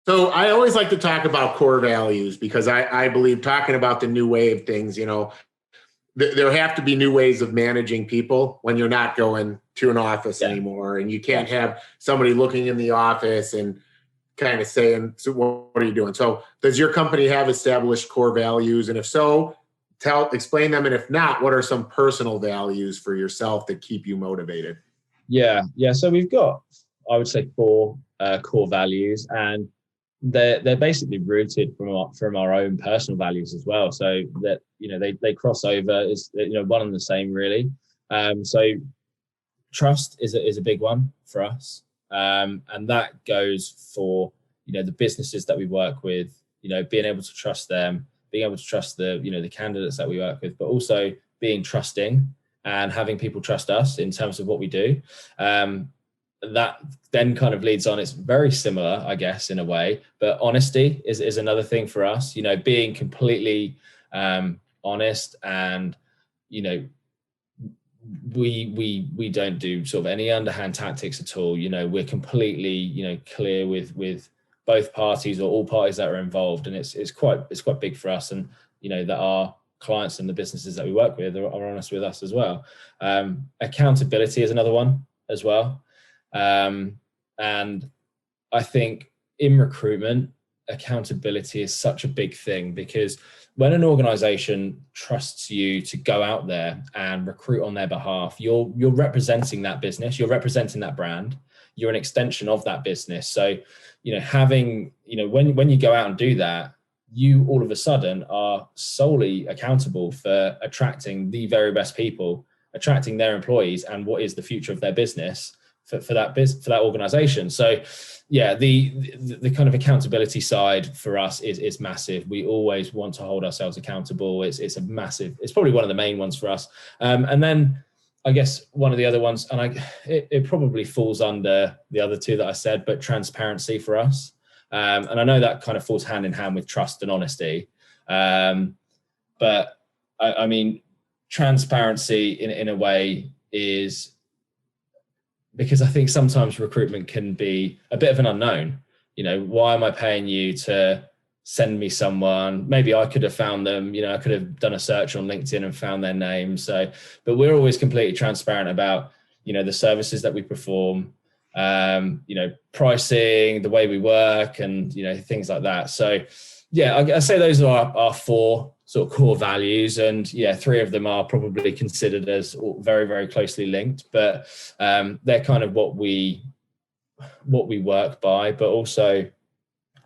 So I always like to talk about core values because I believe talking about the new wave things, there have to be new ways of managing people when you're not going to an office Yeah. anymore. And you can't have somebody looking in the office and kind of saying, so what are you doing? So does your company have established core values? And if so, explain them. And if not, what are some personal values for yourself that keep you motivated? Yeah. So we've got, I would say, four core values, and they're basically rooted from our own personal values as well. So that they cross over, is one and the same really. So trust is a big one for us, and that goes for the businesses that we work with. Being able to trust them, being able to trust the candidates that we work with, but also being trusting and having people trust us in terms of what we do. That then kind of leads on. It's very similar, I guess, in a way, but honesty is another thing for us. Being completely honest, and we don't do sort of any underhand tactics at all. We're completely clear with both parties or all parties that are involved, and it's quite big for us. And that our clients and the businesses that we work with are honest with us as well. Accountability is another one as well. And I think in recruitment, accountability is such a big thing, because when an organization trusts you to go out there and recruit on their behalf, you're representing that business, you're representing that brand, you're an extension of that business. So, having, when you go out and do that, you all of a sudden are solely accountable for attracting the very best people, attracting their employees, and what is the future of their business for that organization. So yeah, the kind of accountability side for us is massive. We always want to hold ourselves accountable. It's probably one of the main ones for us. And then I guess one of the other ones, and it probably falls under the other two that I said, but transparency for us. And I know that kind of falls hand in hand with trust and honesty. But I mean, transparency in a way is, because I think sometimes recruitment can be a bit of an unknown. Why am I paying you to send me someone? Maybe I could have found them, I could have done a search on LinkedIn and found their name. So, but we're always completely transparent about, the services that we perform, pricing, the way we work, and, things like that. So yeah, I say those are our four sort of core values, and yeah, three of them are probably considered as very, very closely linked, but they're kind of what we work by, but also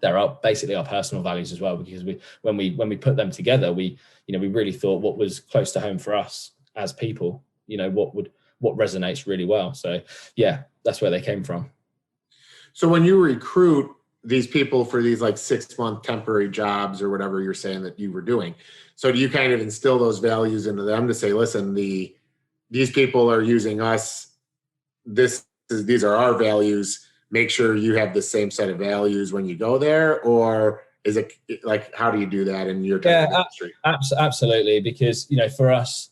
there are basically our personal values as well, because when we put them together, we really thought what was close to home for us as people, what resonates really well. So yeah, that's where they came from. So when you recruit these people for these like 6-month temporary jobs or whatever you're saying that you were doing, so do you kind of instill those values into them to say, listen, these people are using us, these are our values, make sure you have the same set of values when you go there? Or is it like, how do you do that in your type of industry? Absolutely, because for us,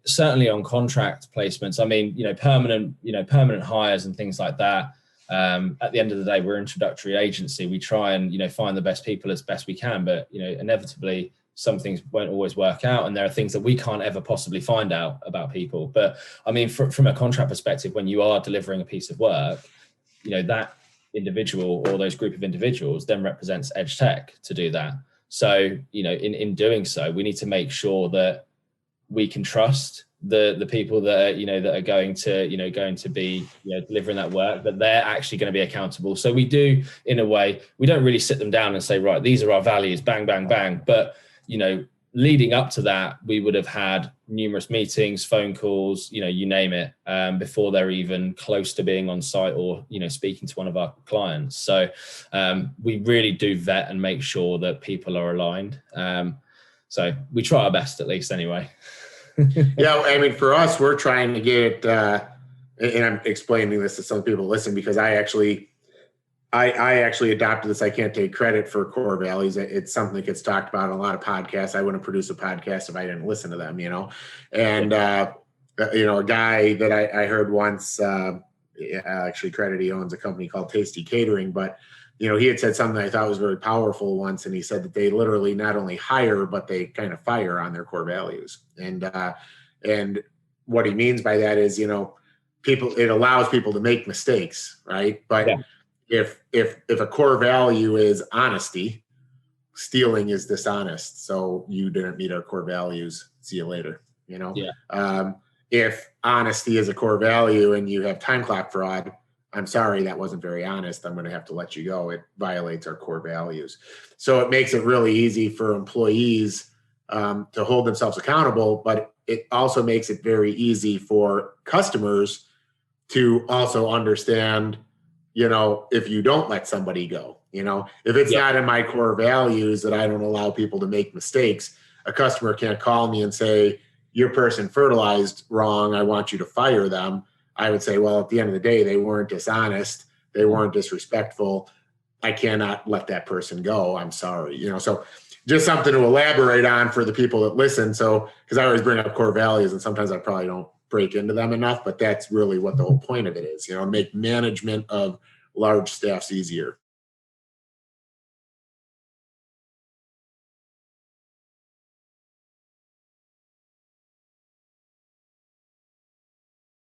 certainly on contract placements, I mean, permanent hires and things like that, at the end of the day, we're an introductory agency. We try and find the best people as best we can, but inevitably some things won't always work out, and there are things that we can't ever possibly find out about people. But I mean, from a contract perspective, when you are delivering a piece of work, that individual or those group of individuals then represents Edge Tech to do that. So in doing so, we need to make sure that we can trust the people that are going to be delivering that work, that they're actually going to be accountable. So we do, in a way, we don't really sit them down and say, right, these are our values, bang, bang, bang. But leading up to that, we would have had numerous meetings, phone calls, you name it, before they're even close to being on site or speaking to one of our clients. So we really do vet and make sure that people are aligned. So we try our best, at least, anyway. Yeah, I mean, for us, we're trying to get, and I'm explaining this to some people listen, because I actually adopted this. I can't take credit for core values. It's something that gets talked about in a lot of podcasts. I wouldn't produce a podcast if I didn't listen to them, And, a guy that I heard once, actually credit, he owns a company called Tasty Catering, but he had said something I thought was very powerful once, and he said that they literally not only hire, but they kind of fire on their core values. And what he means by that is, it allows people to make mistakes, right? But Yeah. if a core value is honesty, stealing is dishonest. So you didn't meet our core values. See you later. Yeah. If honesty is a core value and you have time clock fraud, I'm sorry, that wasn't very honest. I'm going to have to let you go. It violates our core values. So it makes it really easy for employees to hold themselves accountable, but it also makes it very easy for customers to also understand, if you don't let somebody go, if it's not in my core values that I don't allow people to make mistakes, a customer can't call me and say, your person fertilized wrong, I want you to fire them. I would say, well, at the end of the day, they weren't dishonest. They weren't disrespectful. I cannot let that person go. I'm sorry. So just something to elaborate on for the people that listen. So, because I always bring up core values and sometimes I probably don't break into them enough, but that's really what the whole point of it is, make management of large staffs easier.